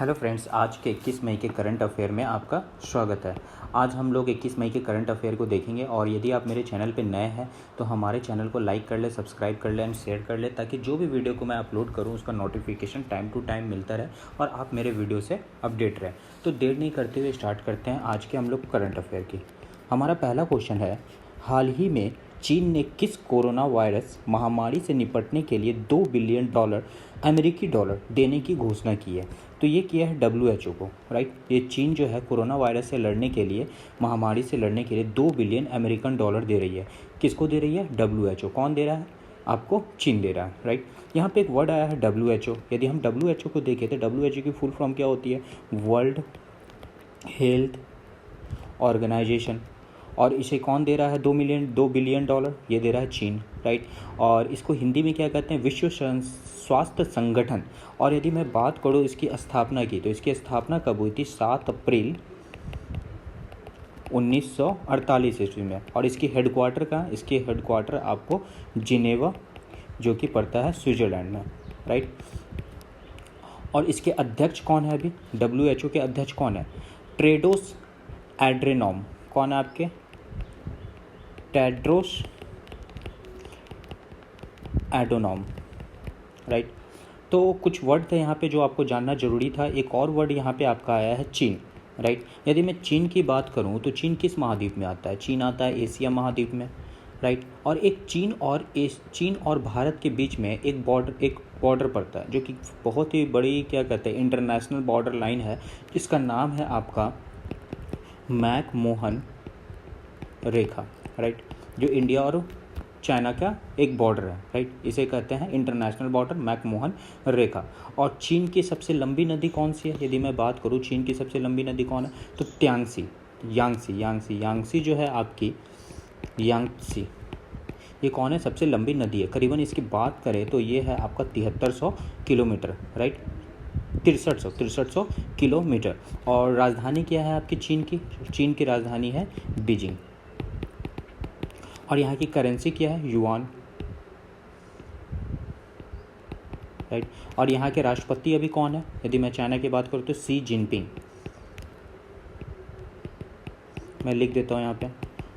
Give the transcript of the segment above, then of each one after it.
Hello friends, आज के 21 मई के करंट अफेयर में आपका स्वागत है। आज हम लोग 21 मई के करंट अफेयर को देखेंगे और यदि आप मेरे चैनल पे नए हैं तो हमारे चैनल को लाइक कर ले, सब्सक्राइब कर ले एंड शेयर कर ले, ताकि जो भी वीडियो को मैं अपलोड करूं उसका नोटिफिकेशन टाइम टू टाइम मिलता रहे और आप मेरे वीडियो से अपडेट रहें। तो देर नहीं करते हुए स्टार्ट करते हैं आज के हम लोग करंट अफेयर की। हमारा पहला क्वेश्चन है, हाल ही में चीन ने किस कोरोना वायरस महामारी से निपटने के लिए $2 बिलियन अमेरिकी डॉलर देने की घोषणा की है? तो ये किया है WHO को, राइट। ये चीन जो है कोरोना वायरस से लड़ने के लिए, महामारी से लड़ने के लिए $2 बिलियन अमेरिकन डॉलर दे रही है। किसको दे रही है? WHO। कौन दे रहा है? आपको चीन दे रहा है, राइट। यहाँ पे एक वर्ड आया है WHO। यदि हम WHO को देखें तो WHO की फुल फॉर्म क्या होती है? World health organization. और इसे कौन दे रहा है? $2 बिलियन? ये दे रहा है चीन, राइट। और इसको हिंदी में क्या कहते हैं? विश्व स्वास्थ्य संगठन। और यदि मैं बात करूँ इसकी स्थापना की, तो इसकी स्थापना कब हुई थी? 7 अप्रैल 1948 ईस्वी में। और इसकी हेडक्वार्टर कहाँ? इसकी हेडक्वार्टर आपको जिनेवा, जो कि पड़ता है स्विट्जरलैंड में, राइट। और इसके अध्यक्ष कौन है? अभी WHO के अध्यक्ष कौन है? Tedros Adhanom. कौन है आपके? Tedros Adhanom, right. तो कुछ वर्ड थे यहाँ पे जो आपको जानना जरूरी था। एक और वर्ड यहाँ पे आपका आया है चीन, राइट। यदि मैं चीन की बात करूँ तो चीन किस महाद्वीप में आता है? चीन आता है एशिया महाद्वीप में, राइट। और एक चीन और भारत के बीच में एक बॉर्डर पड़ता है, जो कि बहुत ही बड़ी, क्या कहते हैं, इंटरनेशनल बॉर्डर लाइन है, जिसका नाम है आपका मैकमोहन रेखा, राइट। जो इंडिया और चाइना का एक बॉर्डर है, राइट। इसे कहते हैं इंटरनेशनल बॉर्डर, मैकमोहन रेखा। और चीन की सबसे लंबी नदी कौन सी है? यदि मैं बात करूँ चीन की सबसे लंबी नदी कौन है, तो यांगसी जो है आपकी, यांगसी, ये कौन है? सबसे लंबी नदी है। करीबन इसकी बात करें तो ये है आपका 7300 किलोमीटर, राइट। 6300 किलोमीटर। और राजधानी क्या है आपकी चीन की? चीन की राजधानी है बीजिंग। और यहाँ की करेंसी क्या है? Yuan, right. और यहाँ के राष्ट्रपति अभी कौन है? यदि मैं चाइना की बात करूँ तो शी जिनपिंग। मैं लिख देता हूँ यहाँ पे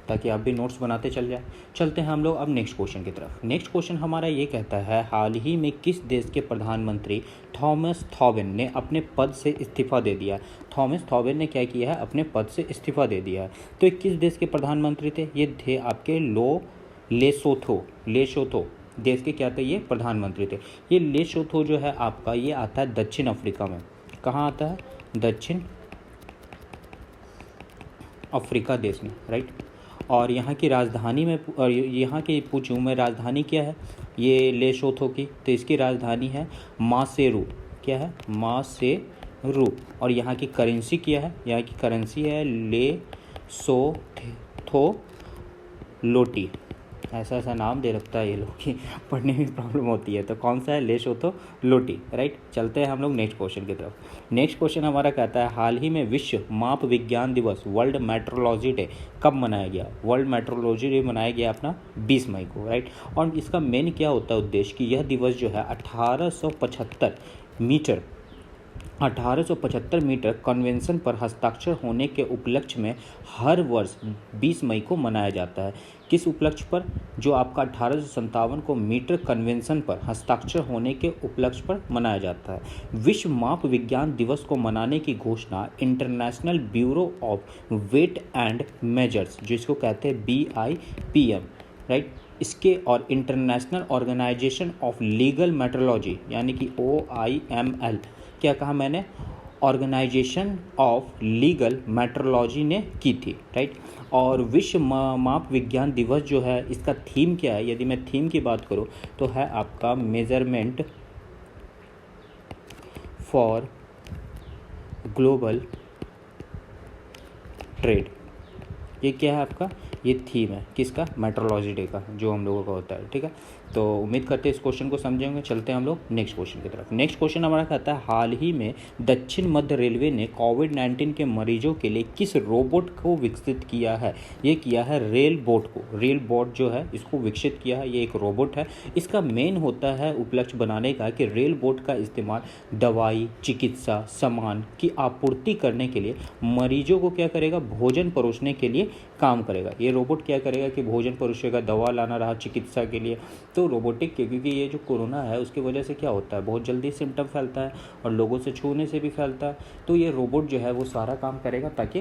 ताकि आप भी नोट्स बनाते चलते हैं हम लोग अब नेक्स्ट क्वेश्चन की तरफ। नेक्स्ट क्वेश्चन हमारा ये कहता है, हाल ही में किस देश के प्रधानमंत्री थॉमस थॉबेन ने अपने पद से इस्तीफा दे दिया? थॉमस थॉबेन ने क्या किया है? अपने पद से इस्तीफा दे दिया है। तो ये किस देश के प्रधानमंत्री थे? ये थे आपके लेसोथो देश के, क्या थे ये? प्रधानमंत्री थे। ये लेसोथो जो है आपका, ये आता है दक्षिण अफ्रीका में। कहाँ आता है? दक्षिण अफ्रीका देश में, राइट। और यहाँ की राजधानी में, और यहाँ की पूछूँ मैं, राजधानी क्या है ये लेसोथो की? तो इसकी राजधानी है मासेरू। क्या है? मासेरू। और यहाँ की करेंसी क्या है? यहाँ की करेंसी है लेसोथो लोटी। ऐसा नाम दे रखता है ये लोग कि पढ़ने में प्रॉब्लम होती है। तो कौन सा है? लेसोथो लोटी, राइट। चलते हैं हम लोग नेक्स्ट क्वेश्चन की तरफ। नेक्स्ट क्वेश्चन हमारा कहता है, हाल ही में विश्व माप विज्ञान दिवस, वर्ल्ड मेट्रोलॉजी डे, कब मनाया गया? वर्ल्ड मेट्रोलॉजी डे मनाया गया अपना 20 मई को, राइट। और इसका मेन क्या होता है उद्देश्य, कि यह दिवस जो है 1875 मीटर कन्वेंशन पर हस्ताक्षर होने के उपलक्ष्य में हर वर्ष 20 मई को मनाया जाता है। किस उपलक्ष्य पर? जो आपका 1857 को मीटर कन्वेंशन पर हस्ताक्षर होने के उपलक्ष्य पर मनाया जाता है। विश्व माप विज्ञान दिवस को मनाने की घोषणा international bureau of weight and measures, जिसको कहते हैं BIPM, राइट, इसके, और international organization of legal metrology, यानी कि OIML, क्या कहा मैंने? ऑर्गेनाइजेशन ऑफ लीगल मेट्रोलॉजी ने की थी, राइट। और विश्व माप विज्ञान दिवस जो है, इसका थीम क्या है? यदि मैं थीम की बात करूँ तो है आपका मेजरमेंट फॉर ग्लोबल ट्रेड। ये क्या है आपका? ये थीम है किसका? मेट्रोलॉजी डे का, जो हम लोगों का होता है, ठीक है। तो उम्मीद करते हैं इस क्वेश्चन को समझे होंगे। चलते हैं हम लोग नेक्स्ट क्वेश्चन की तरफ। नेक्स्ट क्वेश्चन हमारा कहता है हाल ही में दक्षिण मध्य रेलवे ने कोविड-19 के मरीजों के लिए किस रोबोट को विकसित किया है? ये किया है रेल बोट को। रेल बोट जो है इसको विकसित किया है, ये एक रोबोट है। इसका मेन होता है उपलक्ष्य बनाने का कि रेल बोट का इस्तेमाल दवाई, चिकित्सा सामान की आपूर्ति करने के लिए, मरीजों को क्या करेगा, भोजन परोसने के लिए काम करेगा। ये रोबोट क्या करेगा कि भोजन परोसेगा, दवा लाना रहा चिकित्सा के लिए, तो रोबोटिक के, क्योंकि ये जो कोरोना है उसकी वजह से क्या होता है, बहुत जल्दी सिम्टम फैलता है और लोगों से छूने से भी फैलता है। तो ये रोबोट जो है वो सारा काम करेगा ताकि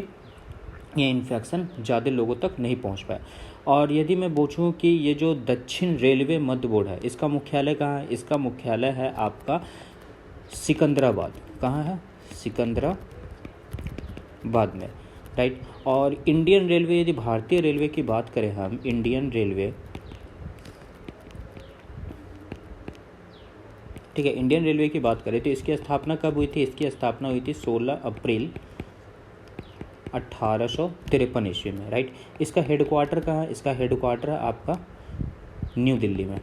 ये इन्फेक्शन ज़्यादा लोगों तक नहीं पहुंच पाए। और यदि मैं पूछूं कि ये जो दक्षिण रेलवे मध्य बोर्ड है इसका मुख्यालय कहाँ है? इसका मुख्यालय है आपका सिकंदराबाद। कहाँ है? सिकंदराबाद में, राइट। और इंडियन रेलवे, यदि भारतीय रेलवे की बात करें हम, इंडियन रेलवे, ठीक है, इंडियन रेलवे की बात करें तो इसकी स्थापना कब हुई थी? इसकी स्थापना हुई थी 16 अप्रैल 1853 ईस्वी में, राइट। इसका हेडक्वार्टर कहाँ है? इसका हेडक्वार्टर है आपका न्यू दिल्ली में,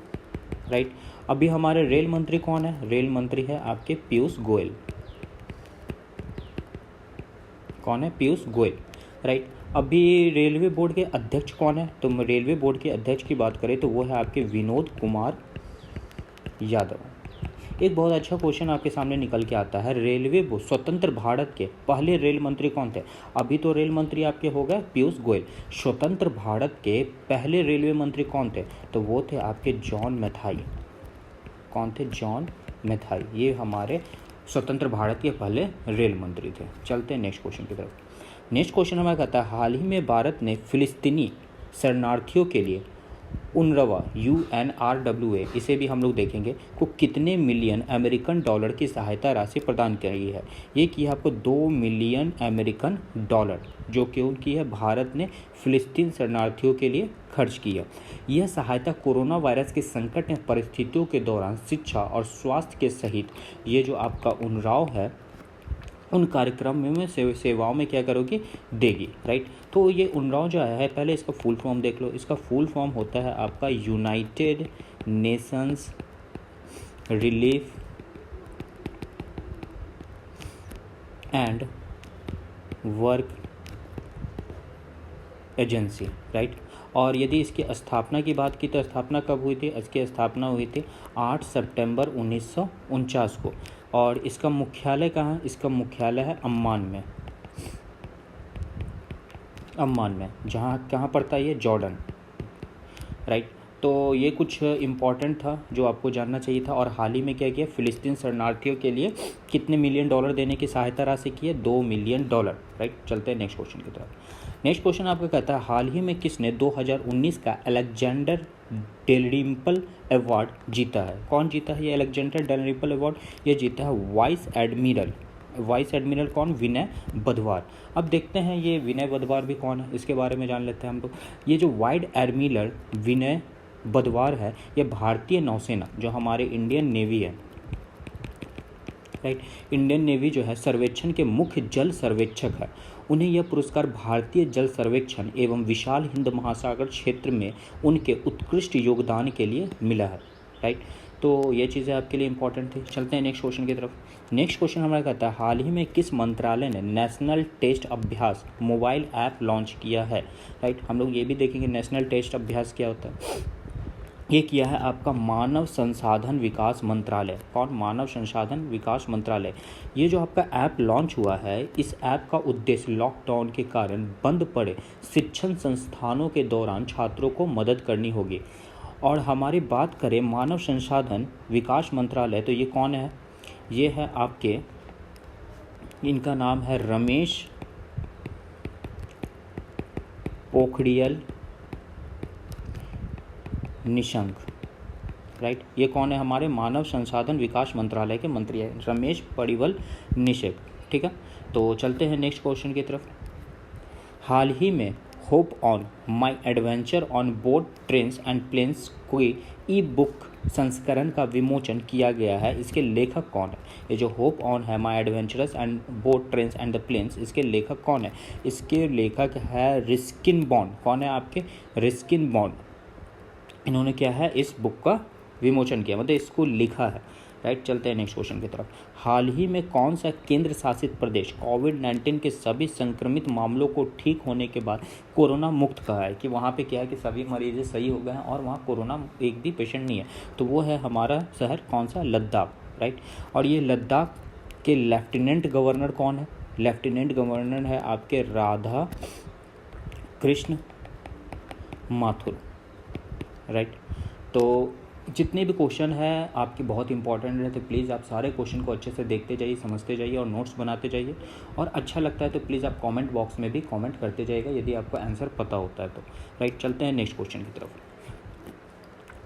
राइट। अभी हमारे रेल मंत्री कौन है? रेल मंत्री है आपके पीयूष गोयल। कौन है? पीयूष गोयल, राइट। अभी रेलवे बोर्ड के अध्यक्ष कौन है? तो रेलवे बोर्ड के अध्यक्ष की बात करें तो वो है आपके विनोद कुमार यादव। एक बहुत अच्छा क्वेश्चन आपके सामने निकल के आता है, रेलवे बोर्ड, स्वतंत्र भारत के पहले रेल मंत्री कौन थे? अभी तो रेल मंत्री आपके हो गए पीयूष गोयल। स्वतंत्र भारत के पहले रेलवे मंत्री कौन थे? तो वो थे आपके जॉन मैथाई। कौन थे? जॉन मैथाई। ये हमारे स्वतंत्र भारत के पहले रेल मंत्री थे। चलते हैं नेक्स्ट क्वेश्चन की तरफ। नेक्स्ट क्वेश्चन हमारा कहता है हाल ही में भारत ने फिलिस्तीनी शरणार्थियों के लिए UNRWA, UNRWA, इसे भी हम लोग देखेंगे, को कितने मिलियन अमेरिकन डॉलर की सहायता राशि प्रदान की है? ये की है आपको 2 मिलियन अमेरिकन डॉलर, जो कि उनकी है भारत ने फिलिस्तीन शरणार्थियों के लिए खर्च की है। यह सहायता कोरोना वायरस के संकट में परिस्थितियों के दौरान शिक्षा और स्वास्थ्य के सहित ये जो आपका UNRWA है उन कार्यक्रम में सेवाओं में क्या करोगी? देगी, राइट। तो ये UNRWA जो है, पहले इसका फुल फॉर्म देख लो। इसका फुल फॉर्म होता है आपका United Nations relief and work agency, right. और यदि इसकी स्थापना की बात की तो स्थापना कब हुई थी? इसकी स्थापना हुई थी 8 सितंबर 1949 को। और इसका मुख्यालय कहाँ है? इसका मुख्यालय है अम्मान में। अम्मान में, जहाँ कहाँ पड़ता है ये? Jordan, right. तो ये कुछ इम्पॉर्टेंट था जो आपको जानना चाहिए था। और हाल ही में क्या किया? फिलिस्तीन शरणार्थियों के लिए कितने मिलियन डॉलर देने की सहायता राशि की है? 2 मिलियन डॉलर, राइट। चलते हैं नेक्स्ट क्वेश्चन की तरफ। नेक्स्ट क्वेश्चन आपका कहता है हाल ही में किसने 2019 का अलेक्जेंडर डेलरिम्पल अवार्ड जीता है? कौन जीता है ये अलेक्जेंडर डेलरिम्पल अवार्ड? ये जीता है वाइस एडमिरल। वाइस एडमिरल कौन? विनय बदवार। अब देखते हैं ये विनय बदवार भी कौन है, इसके बारे में जान लेते हैं हम लोग। ये जो वाइस एडमिरल विनय बदवार है, ये भारतीय नौसेना, जो हमारे इंडियन नेवी है, राइट, इंडियन नेवी जो है सर्वेक्षण के मुख्य जल सर्वेक्षक है। उन्हें यह पुरस्कार भारतीय जल सर्वेक्षण एवं विशाल हिंद महासागर क्षेत्र में उनके उत्कृष्ट योगदान के लिए मिला है, राइट। तो ये चीज़ें आपके लिए इंपॉर्टेंट थी। चलते हैं नेक्स्ट क्वेश्चन की तरफ। नेक्स्ट क्वेश्चन हमारा कहता है हाल ही में किस मंत्रालय ने नेशनल टेस्ट अभ्यास मोबाइल ऐप लॉन्च किया है? राइट, हम लोग ये भी देखेंगे नेशनल टेस्ट अभ्यास क्या होता है। ये किया है आपका मानव संसाधन विकास मंत्रालय। कौन? मानव संसाधन विकास मंत्रालय। ये जो आपका ऐप लॉन्च हुआ है, इस ऐप का उद्देश्य लॉकडाउन के कारण बंद पड़े शिक्षण संस्थानों के दौरान छात्रों को मदद करनी होगी। और हमारी बात करें मानव संसाधन विकास मंत्रालय, तो ये कौन है? ये है आपके, इनका नाम है रमेश पोखरियाल निशंक, राइट। ये कौन है? हमारे मानव संसाधन विकास मंत्रालय के मंत्री हैं, रमेश पोखरियाल निशंक, ठीक है। तो चलते हैं नेक्स्ट क्वेश्चन की तरफ। हाल ही में hope on my adventure on boat trains and planes कोई ई बुक संस्करण का विमोचन किया गया है। इसके लेखक कौन है? ये जो होप ऑन है my adventures and boat trains and the planes, इसके लेखक कौन है? इसके लेखक है रिस्किन बॉन्ड। कौन है आपके? रिस्किन बॉन्ड। इन्होंने क्या है, इस बुक का विमोचन किया, मतलब इसको लिखा है, राइट। चलते हैं नेक्स्ट क्वेश्चन की तरफ। हाल ही में कौन सा केंद्र शासित प्रदेश कोविड-19 के सभी संक्रमित मामलों को ठीक होने के बाद कोरोना मुक्त कहा है, कि वहाँ पे क्या है कि सभी मरीज सही हो गए हैं और वहाँ कोरोना एक भी पेशेंट नहीं है, तो वो है हमारा शहर कौन सा, लद्दाख, राइट। और ये लद्दाख के लेफ्टिनेंट गवर्नर कौन है, लेफ्टिनेंट गवर्नर है आपके राधा कृष्ण माथुर, राइट। तो जितने भी क्वेश्चन हैं आपके बहुत इंपॉर्टेंट है, तो प्लीज़ आप सारे क्वेश्चन को अच्छे से देखते जाइए, समझते जाइए और नोट्स बनाते जाइए, और अच्छा लगता है तो प्लीज़ आप कमेंट बॉक्स में भी कमेंट करते जाइएगा यदि आपको आंसर पता होता है तो, राइट। चलते हैं नेक्स्ट क्वेश्चन की तरफ।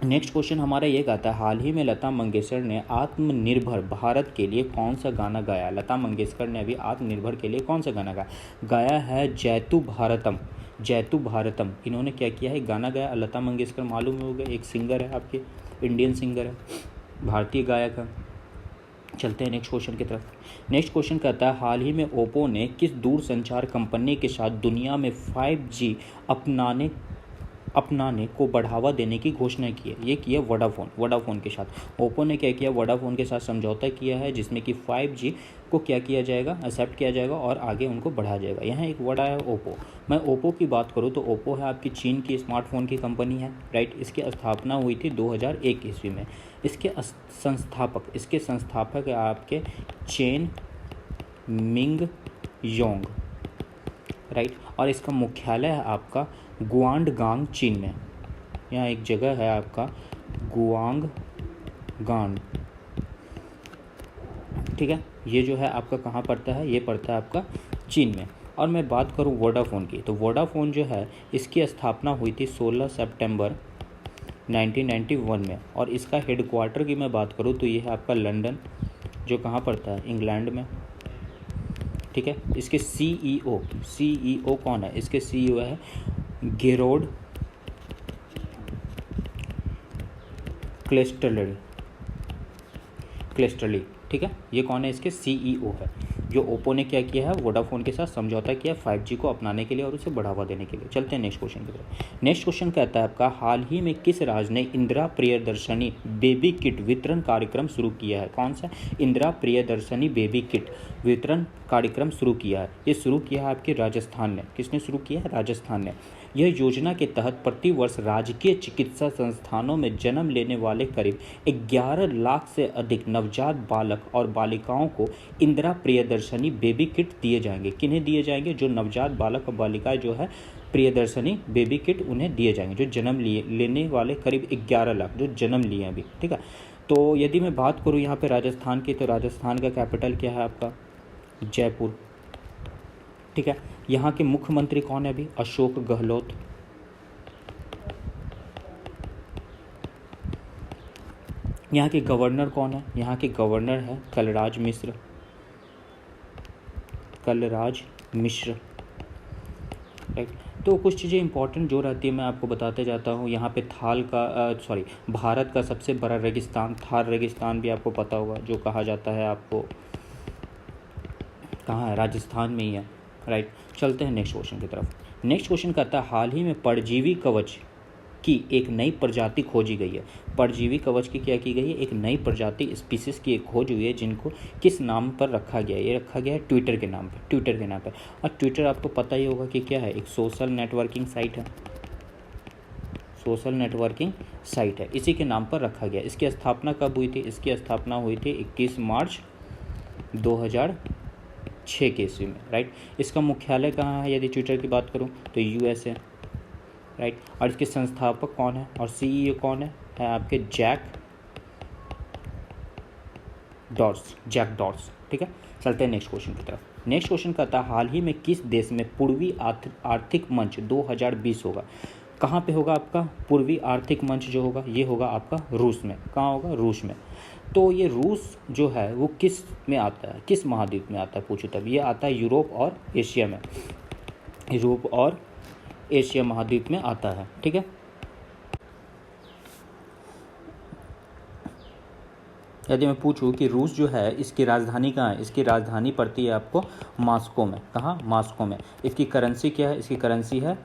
नेक्स्ट क्वेश्चन हमारा ये कहता है, हाल ही में लता मंगेशकर ने आत्मनिर्भर भारत के लिए कौन सा गाना गाया। लता मंगेशकर ने अभी आत्मनिर्भर के लिए कौन सा गाना गाया है, जयतु भारतम, जयतु भारतम। इन्होंने क्या किया है, गाना गाया। लता मंगेशकर मालूम होगा एक सिंगर है, आपके इंडियन सिंगर है, भारतीय गायक है। चलते हैं नेक्स्ट क्वेश्चन की तरफ। नेक्स्ट क्वेश्चन कहता है, हाल ही में ओप्पो ने किस दूरसंचार कंपनी के साथ दुनिया में 5G अपनाने को बढ़ावा देने की घोषणा की है। ये किया वोडाफोन के साथ। ओप्पो ने क्या किया, वोडाफोन के साथ समझौता किया है, जिसमें कि 5G को क्या किया जाएगा, एक्सेप्ट किया जाएगा और आगे उनको बढ़ाया जाएगा। यहाँ एक वर्ड है ओप्पो। मैं ओप्पो की बात करूँ तो ओप्पो है आपकी चीन की स्मार्टफोन की कंपनी है, राइट। इसकी स्थापना हुई थी 2001 ईस्वी में। इसके संस्थापक है आपके चेन मिंग योंग, राइट। और इसका मुख्यालय है आपका गुआंगडांग, चीन में। यहाँ एक जगह है आपका गुआंगडांग, ठीक है। ये जो है आपका कहाँ पड़ता है, ये पड़ता है आपका चीन में। और मैं बात करूँ वोडाफोन की, तो वोडाफोन जो है इसकी स्थापना हुई थी 16 सितंबर 1991 में। और इसका हेडक्वार्टर की मैं बात करूँ तो ये है आपका लंदन, जो कहाँ पड़ता है, इंग्लैंड में, ठीक है। इसके सीईओ कौन है, इसके सीईओ है गेरोड क्लेस्टरली, ठीक है। ये कौन है, इसके सीईओ है। जो ओप्पो ने क्या किया है, वोडाफोन के साथ समझौता किया 5G को अपनाने के लिए और उसे बढ़ावा देने के लिए। चलते हैं नेक्स्ट क्वेश्चन की तरफ। नेक्स्ट क्वेश्चन कहता है आपका, हाल ही में किस राज्य ने इंदिरा प्रियदर्शनी बेबी किट वितरण कार्यक्रम शुरू किया है। कौन सा, इंदिरा प्रियदर्शनी बेबी किट वितरण कार्यक्रम शुरू किया है। ये शुरू किया है आपके राजस्थान ने। किसने शुरू किया है, राजस्थान ने। यह योजना के तहत प्रति वर्ष राजकीय चिकित्सा संस्थानों में जन्म लेने वाले करीब 11 लाख से अधिक नवजात बालक और बालिकाओं को इंदिरा प्रियदर्शनी बेबी किट दिए जाएंगे। किन्हें दिए जाएंगे, जो नवजात बालक और बालिकाएं जो है प्रियदर्शनी बेबी किट उन्हें दिए जाएंगे, जो जन्म लेने वाले करीब 11 लाख जो जन्म लिए अभी, ठीक है। तो यदि मैं बात करूँ यहाँ पे राजस्थान की, तो राजस्थान का कैपिटल क्या है आपका, जयपुर, ठीक है। यहाँ के मुख्यमंत्री कौन है अभी, अशोक गहलोत। यहाँ के गवर्नर कौन है, यहाँ के गवर्नर है कलराज मिश्र, राइट। तो कुछ चीज़ें इंपॉर्टेंट जो रहती है मैं आपको बताते जाता हूँ। यहाँ पे भारत का सबसे बड़ा रेगिस्तान थार रेगिस्तान भी आपको पता होगा, जो कहा जाता है आपको कहाँ है, राजस्थान में ही है, राइट। चलते हैं नेक्स्ट क्वेश्चन की तरफ। नेक्स्ट क्वेश्चन कहता है, हाल ही में परजीवी कवच की एक नई प्रजाति खोजी गई है। परजीवी कवच की क्या की गई है, एक नई प्रजाति स्पीसीज की एक खोज हुई है, जिनको किस नाम पर रखा गया है, ये रखा गया है ट्विटर के नाम पर। और ट्विटर आपको पता ही होगा कि क्या है, एक सोशल नेटवर्किंग साइट है, इसी के नाम पर रखा गया। इसकी स्थापना कब हुई थी, इसकी स्थापना हुई थी 21 मार्च 2006 के ईस्वी में, राइट। इसका मुख्यालय कहाँ है, यदि ट्विटर की बात करूँ तो USA, राइट। और इसके संस्थापक कौन है और सीईओ कौन है आपके जैक डॉर्स, ठीक है। चलते हैं नेक्स्ट क्वेश्चन की तरफ। नेक्स्ट क्वेश्चन कहता है, हाल ही में किस देश में पूर्वी आर्थिक मंच 2020 होगा। कहाँ पे होगा आपका पूर्वी आर्थिक मंच जो होगा, ये होगा आपका रूस में। कहाँ होगा, रूस में। तो ये रूस जो है वो किस में आता है, किस महाद्वीप में आता है पूछो तब, ये आता है यूरोप और एशिया महाद्वीप में आता है, ठीक है। यदि मैं पूछूं कि रूस जो है इसकी राजधानी कहाँ है, इसकी राजधानी पड़ती है आपको मॉस्को में। कहाँ, मॉस्को में। इसकी करेंसी क्या है, इसकी करेंसी है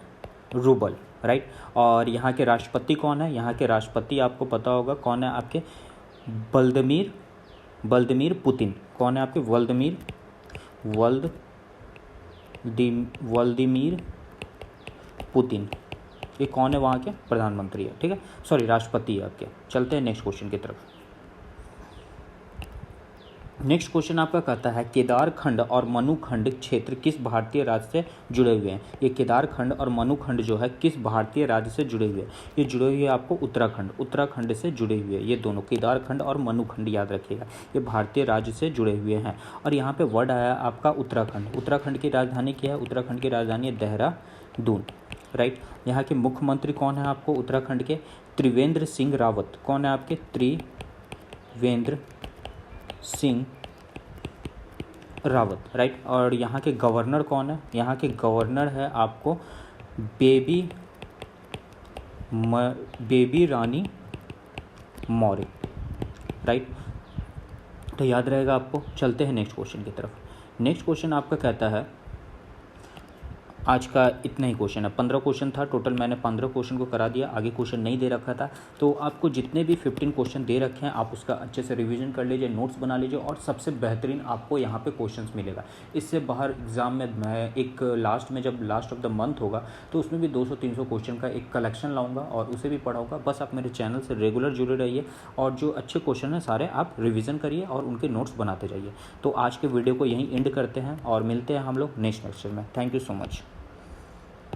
रूबल, राइट। और यहाँ के राष्ट्रपति कौन है? यहाँ के राष्ट्रपति आपको पता होगा कौन है आपके, व्लादिमीर पुतिन। कौन है आपके? Vladimir Putin. ये कौन है? वहाँ के प्रधानमंत्री है, ठीक है, सॉरी राष्ट्रपति है आपके। चलते हैं नेक्स्ट क्वेश्चन की तरफ। नेक्स्ट क्वेश्चन आपका कहता है केदारखंड और मनुखंड क्षेत्र किस भारतीय राज्य से जुड़े हुए हैं? ये केदारखंड और मनुखंड जो है किस भारतीय राज्य से जुड़े हुए हैं? ये जुड़े हुए हैं आपको उत्तराखंड से जुड़े हुए हैं। ये दोनों केदारखंड और मनुखंड याद रखिएगा, ये भारतीय राज्य से जुड़े हुए हैं। और यहाँ पे वर्ड आया आपका उत्तराखंड। उत्तराखंड की राजधानी क्या है? उत्तराखंड की राजधानी है देहरादून, राइट। यहाँ के मुख्यमंत्री कौन है आपको उत्तराखंड के? त्रिवेंद्र सिंह रावत। कौन है आपके? त्रिवेंद्र सिंह रावत, राइट। और यहाँ के गवर्नर कौन है? यहाँ के गवर्नर है आपको बेबी रानी मौर्य, राइट। तो याद रहेगा आपको। चलते हैं नेक्स्ट क्वेश्चन की तरफ। नेक्स्ट क्वेश्चन आपका कहता है, आज का इतना ही क्वेश्चन है, 15 क्वेश्चन था टोटल, मैंने 15 क्वेश्चन को करा दिया, आगे क्वेश्चन नहीं दे रखा था। तो आपको जितने भी 15 क्वेश्चन दे रखे हैं आप उसका अच्छे से रिवीजन कर लीजिए, नोट्स बना लीजिए, और सबसे बेहतरीन आपको यहाँ पे क्वेश्चंस मिलेगा। इससे बाहर एग्ज़ाम में मैं एक लास्ट में, जब लास्ट ऑफ द मंथ होगा तो उसमें भी 200-300 क्वेश्चन का एक कलेक्शन लाऊँगा और उसे भी पढ़ाऊँगा। बस आप मेरे चैनल से रेगुलर जुड़े रहिए और जो अच्छे क्वेश्चन हैं सारे आप रिविज़न करिए और उनके नोट्स बनाते जाइए। तो आज के वीडियो को यहीं एंड करते हैं और मिलते हैं हम लोग नेक्स्ट लेक्चर में। Thank you so much.